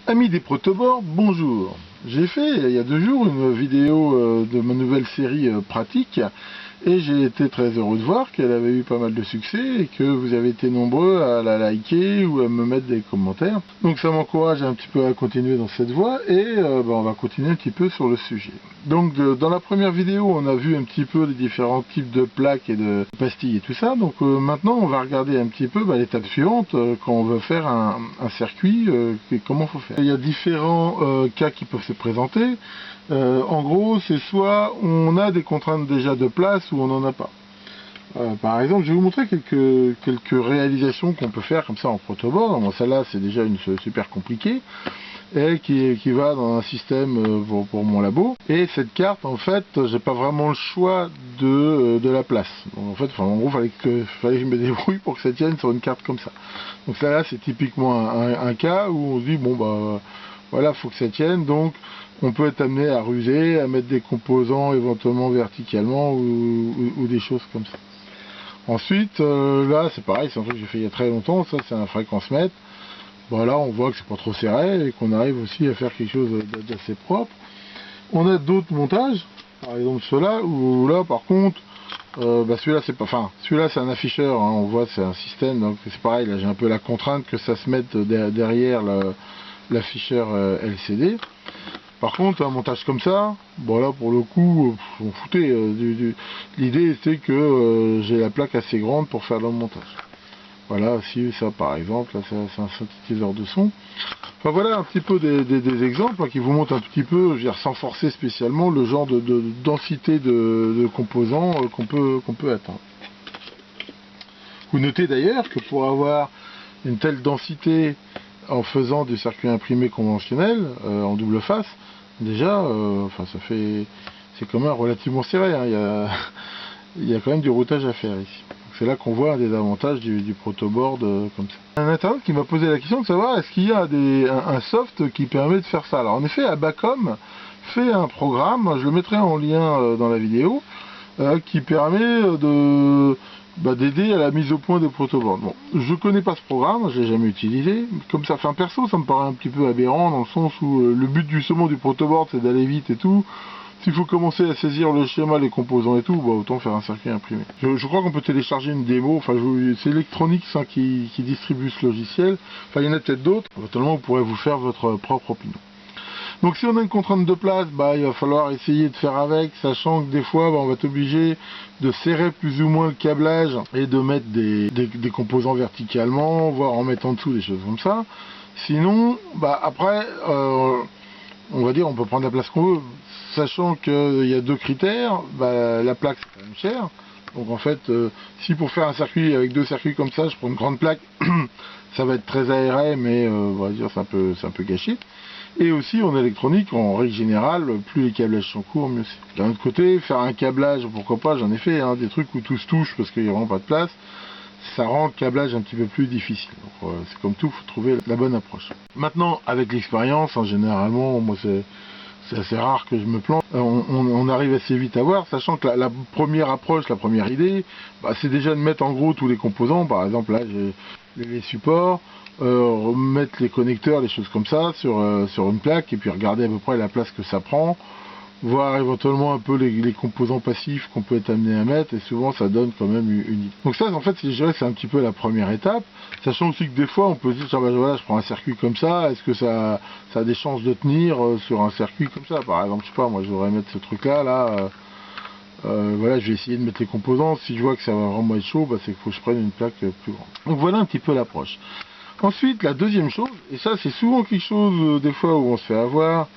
Amis des protoboards, bonjour. J'ai fait il y a 2 jours une vidéo de ma nouvelle série pratique et j'ai été très heureux de voir qu'elle avait eu pas mal de succès et que vous avez été nombreux à la liker ou à me mettre des commentaires. Donc ça m'encourage un petit peu à continuer dans cette voie et on va continuer un petit peu sur le sujet. Donc dans la première vidéo on a vu un petit peu les différents types de plaques et de pastilles et tout ça. Donc maintenant on va regarder un petit peu l'étape suivante quand on veut faire un circuit et comment faut faire. Il y a différents cas qui peuvent se présenter. En gros, c'est soit on a des contraintes déjà de place ou on n'en a pas. Par exemple, je vais vous montrer quelques réalisations qu'on peut faire comme ça en protoboard. Bon, celle-là, c'est déjà une super compliquée et qui va dans un système pour mon labo. Et cette carte, en fait, j'ai pas vraiment le choix de la place. Donc, en fait, en gros, fallait que je me débrouille pour que ça tienne sur une carte comme ça. Donc celle-là, c'est typiquement un cas où on se dit bon voilà, faut que ça tienne, donc on peut être amené à ruser, à mettre des composants éventuellement verticalement ou des choses comme ça. Ensuite, là c'est pareil, c'est un truc que j'ai fait il y a très longtemps, ça c'est un fréquence mètre. Bon là on voit que c'est pas trop serré et qu'on arrive aussi à faire quelque chose d'assez propre. On a d'autres montages, par exemple ceux-là, où là par contre, celui-là c'est pas, celui-là c'est un afficheur, hein, on voit c'est un système, donc c'est pareil, là j'ai un peu la contrainte que ça se mette derrière l'afficheur LCD. Par contre, un montage comme ça, bon là pour le coup, on foutait. L'idée c'est que j'ai la plaque assez grande pour faire le montage. Voilà, si ça par exemple, là c'est un synthétiseur de son. Enfin voilà un petit peu des exemples qui vous montrent un petit peu, je veux dire, sans forcer spécialement, le genre de densité de composants qu'on peut atteindre. Vous notez d'ailleurs que pour avoir une telle densité en faisant du circuit imprimé conventionnel en double face, déjà, c'est quand même relativement serré, hein. Il y a quand même du routage à faire ici. C'est là qu'on voit un des avantages du protoboard comme ça. Un internaute qui m'a posé la question de savoir est-ce qu'il y a un soft qui permet de faire ça. Alors en effet, Abacom fait un programme, je le mettrai en lien dans la vidéo, qui permet d'aider à la mise au point des protoboards. Bon, je connais pas ce programme, je l'ai jamais utilisé. Comme ça fait un perso, ça me paraît un petit peu aberrant dans le sens où le but justement du protoboard c'est d'aller vite et tout. S'il faut commencer à saisir le schéma, les composants et tout, autant faire un circuit imprimé. Je crois qu'on peut télécharger une démo, c'est Electronics qui distribue ce logiciel. Enfin, il y en a peut-être d'autres. Éventuellement, vous pourrez vous faire votre propre opinion. Donc si on a une contrainte de place, il va falloir essayer de faire avec, sachant que des fois on va être obligé de serrer plus ou moins le câblage et de mettre des composants verticalement, voire en mettre en dessous, des choses comme ça. Sinon, après, on va dire on peut prendre la place qu'on veut, sachant qu'il y a 2 critères, la plaque c'est quand même cher. Donc en fait, si pour faire un circuit avec 2 circuits comme ça, je prends une grande plaque, ça va être très aéré, mais on va dire c'est un peu gâché. Et aussi en électronique, en règle générale, plus les câblages sont courts, mieux c'est. D'un autre côté, faire un câblage, pourquoi pas, j'en ai fait, des trucs où tout se touche parce qu'il n'y a vraiment pas de place, ça rend le câblage un petit peu plus difficile. Donc c'est comme tout, il faut trouver la bonne approche. Maintenant, avec l'expérience, généralement, moi c'est assez rare que je me plante. On arrive assez vite à voir, sachant que la première approche, la première idée, c'est déjà de mettre en gros tous les composants. Par exemple, là, j'ai les supports, remettre les connecteurs, les choses comme ça, sur une plaque, et puis regarder à peu près la place que ça prend, voir éventuellement un peu les composants passifs qu'on peut être amené à mettre, et souvent ça donne quand même une idée. Donc ça, en fait, je dirais c'est un petit peu la première étape, sachant aussi que des fois on peut se dire, voilà, je prends un circuit comme ça, est-ce que ça a des chances de tenir sur un circuit comme ça? Par exemple, je sais pas, moi je voudrais mettre ce truc-là, voilà, je vais essayer de mettre les composants, si je vois que ça va vraiment être chaud, c'est qu'il faut que je prenne une plaque plus grande. Donc voilà un petit peu l'approche. Ensuite, la deuxième chose, et ça c'est souvent quelque chose des fois où on se fait avoir,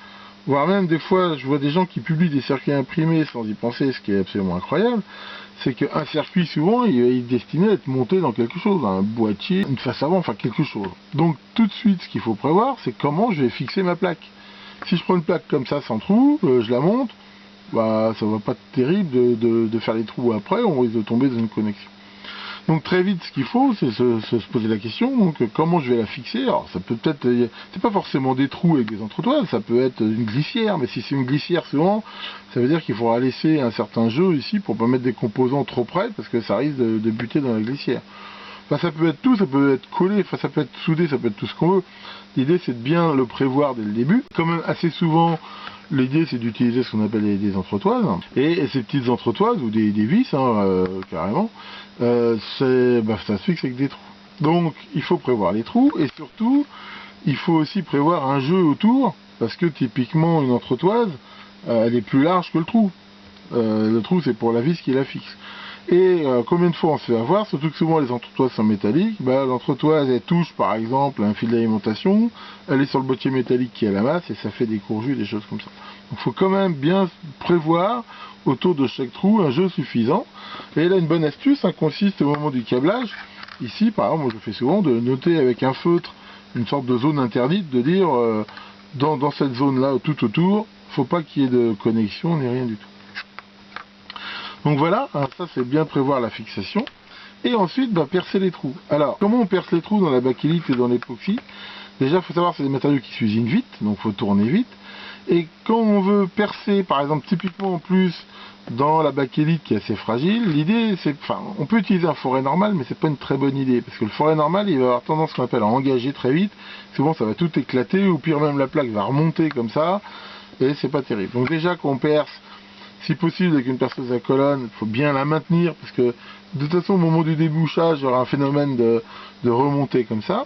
voire même des fois je vois des gens qui publient des circuits imprimés sans y penser, ce qui est absolument incroyable, c'est qu'un circuit souvent il est destiné à être monté dans quelque chose, un boîtier, une face avant, enfin quelque chose. Donc tout de suite ce qu'il faut prévoir c'est comment je vais fixer ma plaque. Si je prends une plaque comme ça sans trou, je la monte, ça va pas être terrible de faire les trous après, on risque de tomber dans une connexion. Donc très vite, ce qu'il faut, c'est se poser la question, donc comment je vais la fixer. Alors ça peut être, c'est pas forcément des trous avec des entretoiles, ça peut être une glissière, mais si c'est une glissière souvent, ça veut dire qu'il faudra laisser un certain jeu ici pour pas mettre des composants trop près, parce que ça risque de buter dans la glissière. Enfin, ça peut être tout, ça peut être collé, enfin, ça peut être soudé, ça peut être tout ce qu'on veut. L'idée, c'est de bien le prévoir dès le début. Quand même, assez souvent, l'idée, c'est d'utiliser ce qu'on appelle des entretoises. Et ces petites entretoises, ou des vis, carrément, ça se fixe avec des trous. Donc, il faut prévoir les trous, et surtout, il faut aussi prévoir un jeu autour, parce que typiquement, une entretoise, elle est plus large que le trou. Le trou, c'est pour la vis qui la fixe. Et combien de fois on se fait avoir, surtout que souvent les entretoises sont métalliques, l'entretoise elle touche par exemple un fil d'alimentation, elle est sur le boîtier métallique qui est à la masse et ça fait des courjus, des choses comme ça. Donc il faut quand même bien prévoir autour de chaque trou un jeu suffisant. Et là une bonne astuce consiste au moment du câblage, ici par exemple moi je fais souvent de noter avec un feutre une sorte de zone interdite, de dire dans cette zone là tout autour, faut pas qu'il y ait de connexion ni rien du tout. Donc voilà, ça c'est bien prévoir la fixation. Et ensuite, percer les trous. Alors, comment on perce les trous dans la bakélite et dans l'époxy? Déjà, il faut savoir que c'est des matériaux qui s'usinent vite, donc il faut tourner vite. Et quand on veut percer, par exemple, typiquement en plus, dans la bakélite qui est assez fragile, l'idée c'est, on peut utiliser un forêt normal, mais c'est pas une très bonne idée, parce que le forêt normal, il va avoir tendance qu'on appelle à engager très vite. Souvent, ça va tout éclater, ou pire même la plaque va remonter comme ça, et c'est pas terrible. Donc déjà qu'on perce, si possible avec une perceuse à colonne, il faut bien la maintenir parce que de toute façon au moment du débouchage il y aura un phénomène de remontée comme ça.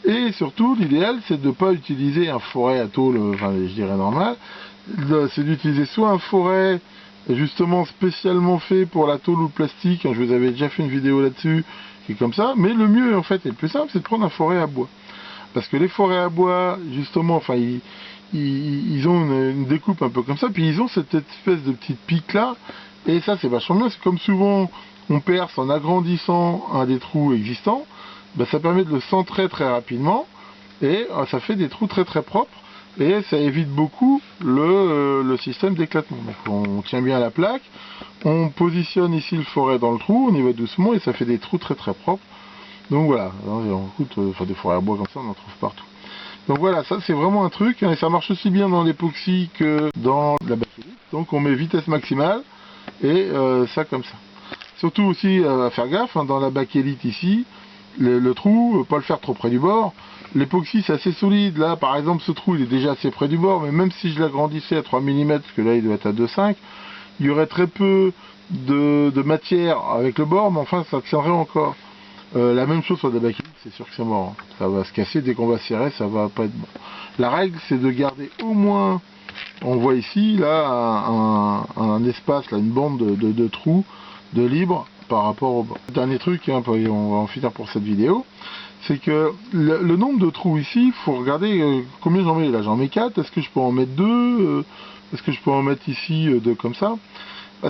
Et surtout l'idéal c'est de ne pas utiliser un forêt à tôle, je dirais normal, c'est d'utiliser soit un forêt justement spécialement fait pour la tôle ou le plastique, je vous avais déjà fait une vidéo là-dessus qui est comme ça, mais le mieux en fait et le plus simple c'est de prendre un forêt à bois. Parce que les forêts à bois justement, ils ont une découpe un peu comme ça, puis ils ont cette espèce de petite pique là, et ça c'est vachement bien, c'est comme souvent on perce en agrandissant un des trous existants, ça permet de le centrer très rapidement, et ça fait des trous très très propres, et ça évite beaucoup le système d'éclatement. Donc on tient bien la plaque, on positionne ici le forêt dans le trou, on y va doucement, et ça fait des trous très très propres. Donc voilà, des forêts à bois comme ça on en trouve partout. Donc voilà, ça c'est vraiment un truc, et ça marche aussi bien dans l'époxy que dans la bakélite. Donc on met vitesse maximale, et ça comme ça. Surtout aussi à faire gaffe, dans la bakélite ici, le trou, pas le faire trop près du bord. L'époxy c'est assez solide, là par exemple ce trou il est déjà assez près du bord, mais même si je l'agrandissais à 3 mm, parce que là il doit être à 2,5, il y aurait très peu de matière avec le bord, mais enfin ça tiendrait encore. La même chose sur la bakélite, c'est sûr que c'est mort. Ça va se casser dès qu'on va serrer, ça va pas être bon. La règle, c'est de garder au moins, on voit ici, là, un espace, là, une bande de trous, de libre par rapport au bord. Dernier truc, on va en finir pour cette vidéo, c'est que le nombre de trous ici, il faut regarder combien j'en mets. Là, j'en mets 4, est-ce que je peux en mettre 2 est-ce que je peux en mettre ici 2 comme ça?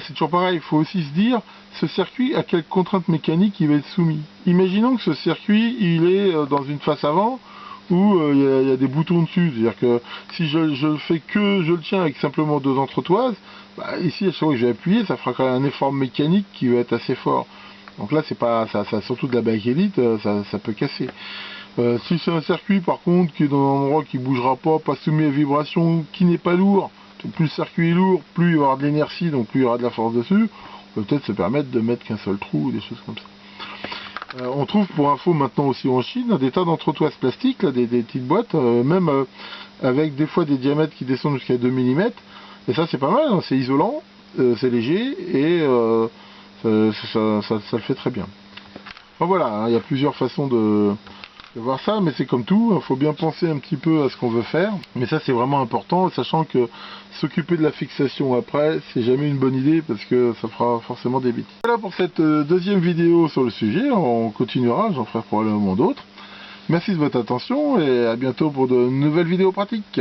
C'est toujours pareil, il faut aussi se dire, ce circuit, à quelles contraintes mécaniques il va être soumis. Imaginons que ce circuit, il est dans une face avant, où il y a des boutons dessus. C'est-à-dire que si je le tiens avec simplement 2 entretoises, ici, à chaque fois que je vais appuyer, ça fera quand même un effort mécanique qui va être assez fort. Donc là, c'est pas ça, surtout de la bakélite, ça peut casser. Si c'est un circuit, par contre, qui est dans un endroit qui bougera pas soumis à vibration, qui n'est pas lourd, plus le circuit est lourd, plus il va y avoir de l'énergie, donc plus il y aura de la force dessus, on peut peut-être se permettre de mettre qu'un seul trou ou des choses comme ça. On trouve pour info maintenant aussi en Chine des tas d'entretoises plastiques, là, des petites boîtes, même avec des fois des diamètres qui descendent jusqu'à 2 mm, et ça c'est pas mal, c'est isolant, c'est léger, et ça le fait très bien. Bon, voilà, il y a plusieurs façons de voir ça, mais c'est comme tout, il faut bien penser un petit peu à ce qu'on veut faire, mais ça c'est vraiment important, sachant que s'occuper de la fixation après, c'est jamais une bonne idée, parce que ça fera forcément des bêtises. Voilà pour cette deuxième vidéo sur le sujet, on continuera, j'en ferai probablement d'autres. Merci de votre attention, et à bientôt pour de nouvelles vidéos pratiques.